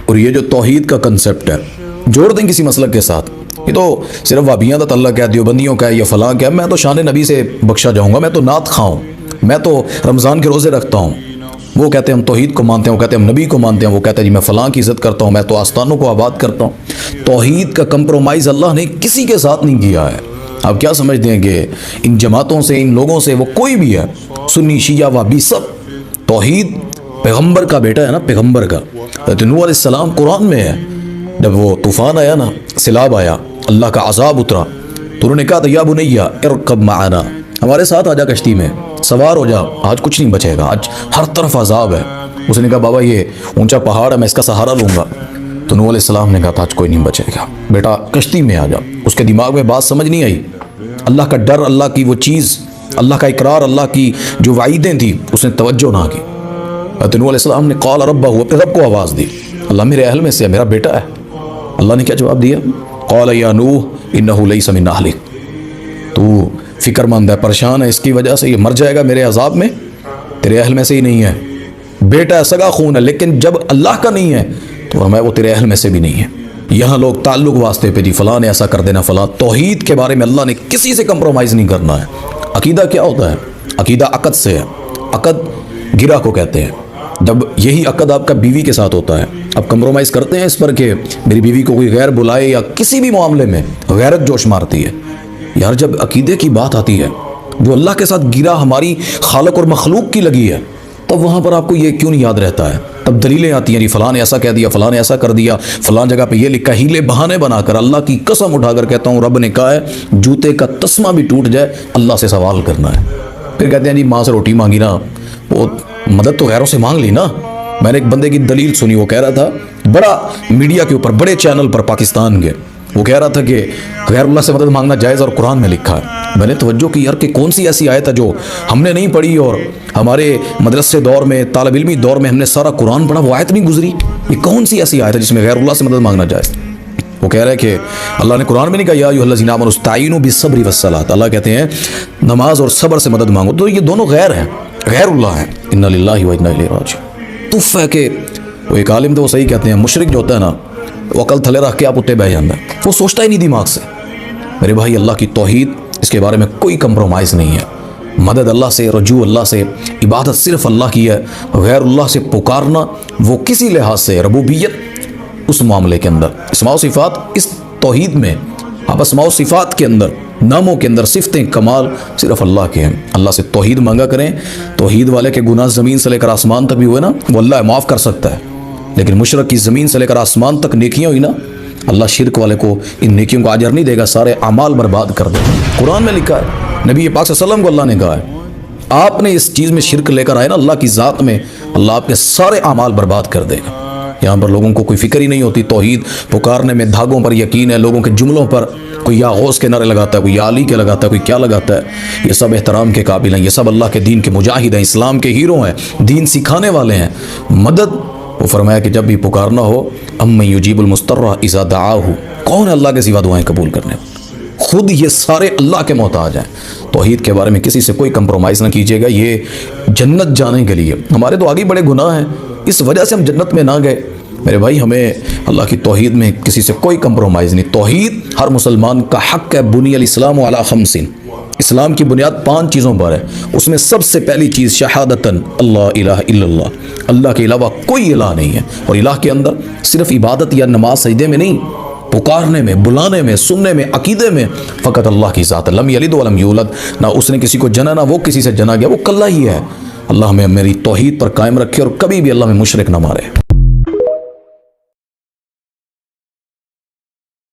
اور یہ جو توحید کا کنسپٹ ہے جوڑ دیں کسی مسلک کے ساتھ، یہ تو صرف وہابیوں کا تعلق ہے، دیوبندیوں کا ہے، یہ فلاں کا ہے، میں تو شان نبی سے بخشا جاؤں گا، میں تو نعت خواہوں، میں تو رمضان کے روزے رکھتا ہوں، وہ کہتے ہیں ہم توحید کو مانتے ہیں، وہ کہتے ہیں ہم نبی کو مانتے ہیں، وہ کہتے ہیں جی میں فلاں کی عزت کرتا ہوں، میں تو آستانوں کو آباد کرتا ہوں۔ توحید کا کمپرومائز اللہ نے کسی کے ساتھ نہیں کیا ہے۔ آپ کیا سمجھتے ہیں کہ ان جماعتوں سے، ان لوگوں سے، وہ کوئی بھی ہے، سنی شیعہ وہابی، سب توحید پیغمبر کا بیٹا ہے نا، پیغمبر کا۔ حضرت نوح علیہ السلام قرآن میں ہے، جب وہ طوفان آیا نا، سیلاب آیا، اللہ کا عذاب اترا، تو انہوں نے کہا تھا یا بنیا ارکب معنا، ہمارے ساتھ آجا کشتی میں، سوار ہو جا، آج کچھ نہیں بچے گا، آج ہر طرف عذاب ہے۔ اس نے کہا بابا یہ اونچا پہاڑ ہے، میں اس کا سہارا لوں گا۔ تو نوح علیہ السلام نے کہا تھا آج کوئی نہیں بچے گا، بیٹا کشتی میں آ جا۔ اس کے دماغ میں بات سمجھ نہیں آئی، اللہ کا ڈر، اللہ کی وہ چیز، اللہ کا اقرار، اللہ کی جو وعیدیں تھیں، اس نے توجہ نہ کی۔ حضرت نوح علیہ السلام نے قال ربہ، اپنے رب کو آواز دی، اللہ میرے اہل میں سے ہے، میرا بیٹا ہے۔ اللہ نے کیا جواب دیا؟ قال یا نوح انہ لیس من اہلک، تو فکر مند ہے، پریشان ہے، اس کی وجہ سے یہ مر جائے گا میرے عذاب میں، تیرے اہل میں سے ہی نہیں ہے، بیٹا ہے، سگا خون ہے، لیکن جب اللہ کا نہیں ہے تو فرمایا وہ تیرے اہل میں سے بھی نہیں ہے۔ یہاں لوگ تعلق واسطے پہ جی فلاں نے ایسا کر دینا، فلاں۔ توحید کے بارے میں اللہ نے کسی سے کمپرومائز نہیں کرنا ہے۔ عقیدہ کیا ہوتا ہے؟ عقیدہ عقد سے ہے، عقد گرہ کو کہتے ہیں۔ جب یہی عقد آپ کا بیوی کے ساتھ ہوتا ہے، آپ کمپرومائز کرتے ہیں اس پر کہ میری بیوی کو کوئی غیر بلائے، یا کسی بھی معاملے میں غیرت جوش مارتی ہے۔ یار جب عقیدے کی بات آتی ہے، جو اللہ کے ساتھ گرہ ہماری خالق اور مخلوق کی لگی ہے، تب وہاں پر آپ کو یہ کیوں نہیں یاد رہتا ہے؟ تب دلیلیں آتی ہیں، جی فلاں نے ایسا کہہ دیا، فلاں نے ایسا کر دیا، فلاں جگہ پہ یہ لکھا، ہیلے بہانے بنا کر۔ اللہ کی قسم اٹھا کر کہتا ہوں، رب نے کہا ہے جوتے کا تسمہ بھی ٹوٹ جائے اللہ سے سوال کرنا ہے۔ پھر کہتے ہیں جی ماں سے روٹی مانگی نا، وہ مدد تو غیروں سے مانگ لی نا۔ میں نے ایک بندے کی دلیل سنی، وہ کہہ رہا تھا، بڑا میڈیا کے اوپر، بڑے چینل پر پاکستان کے، وہ کہہ رہا تھا کہ غیر اللہ سے مدد مانگنا جائز اور قرآن میں لکھا ہے۔ میں نے توجہ کی، یار کہ کون سی ایسی آیت ہے جو ہم نے نہیں پڑھی، اور ہمارے مدرسے دور میں، طالب علمی دور میں ہم نے سارا قرآن پڑھا، وہ آیت نہیں گزری؟ یہ کون سی ایسی آیت ہے جس میں غیر اللہ سے مدد مانگنا جائز؟ وہ کہہ رہا ہے کہ اللہ نے قرآن میں نہیں کہا یا ایھا الذین آمنوا استعینوا بالصبر والصلاۃ، اللہ کہتے ہیں نماز اور صبر سے مدد مانگو، تو یہ دونوں غیر ہیں، غیر اللہ ہیں۔ انا للہ و انا الیہ راجعون۔ تف ہے کہ وہ ایک عالم تھے، وہ صحیح کہتے ہیں، مشرک جو ہوتا ہے نا، وہ عقل تھلے رکھ کے آپ اتنے بہ جاتا ہے، وہ سوچتا ہی نہیں دماغ سے۔ میرے بھائی اللہ کی توحید، اس کے بارے میں کوئی کمپرومائز نہیں ہے۔ مدد اللہ سے، رجوع اللہ سے، عبادت صرف اللہ کی ہے۔ غیر اللہ سے پکارنا وہ کسی لحاظ سے ربوبیت اس معاملے کے اندر، اسماء و صفات، اس توحید میں آپ اسماء و صفات کے اندر، ناموں کے اندر صفتیں کمال صرف اللہ کے ہیں۔ اللہ سے توحید مانگا کریں۔ توحید والے کے گناہ زمین سے لے کر آسمان تک بھی ہوئے نا، وہ اللہ معاف کر سکتا ہے، لیکن مشرک کی زمین سے لے کر آسمان تک نیکیاں ہوئی نا، اللہ شرک والے کو ان نیکیوں کو اجر نہیں دے گا، سارے اعمال برباد کر دے گا۔ قرآن میں لکھا ہے، نبی پاک صلی اللہ علیہ وسلم کو اللہ نے کہا ہے، آپ نے اس چیز میں شرک لے کر آئے نا اللہ کی ذات میں، اللہ آپ کے سارے اعمال برباد کر دے گا۔ یہاں پر لوگوں کو کوئی فکر ہی نہیں ہوتی، توحید پکارنے میں دھاگوں پر یقین ہے، لوگوں کے جملوں پر، کوئی یا غوث کے نعرے لگاتا ہے، کوئی یا علی کے لگاتا ہے، کوئی کیا لگاتا ہے۔ یہ سب احترام کے قابل ہیں، یہ سب اللہ کے دین کے مجاہد ہیں، اسلام کے ہیرو ہیں، دین سکھانے والے ہیں۔ مدد، وہ فرمایا کہ جب بھی پکارنا ہو، امن یجیب المضطر اذا دعاہ، کون ہے اللہ کے سوا دعائیں قبول کرنے والا؟ خود یہ سارے اللہ کے محتاج ہیں۔ توحید کے بارے میں کسی سے کوئی کمپرومائز نہ کیجیے گا۔ یہ جنت جانے کے لیے، ہمارے تو آگے بڑے گناہ ہیں، اس وجہ سے ہم جنت میں نہ گئے۔ میرے بھائی ہمیں اللہ کی توحید میں کسی سے کوئی کمپرومائز نہیں۔ توحید ہر مسلمان کا حق ہے۔ بنی الاسلام علی خمس، اسلام کی بنیاد 5 چیزوں پر ہے۔ اس میں سب سے پہلی چیز شہادتن اللہ الہ الا اللہ، اللہ کے علاوہ کوئی الہ نہیں ہے۔ اور الہ کے اندر صرف عبادت یا نماز سجدے میں نہیں، پکارنے میں، بلانے میں، سننے میں، عقیدے میں فقط اللہ کی ذات ہے۔ لم یلد ولم یولد، نہ اس نے کسی کو جنا، نہ وہ کسی سے جنا گیا، وہ کلہ ہی ہے۔ اللہ ہمیں میری توحید پر قائم رکھے اور کبھی بھی اللہ میں مشرک نہ مارے۔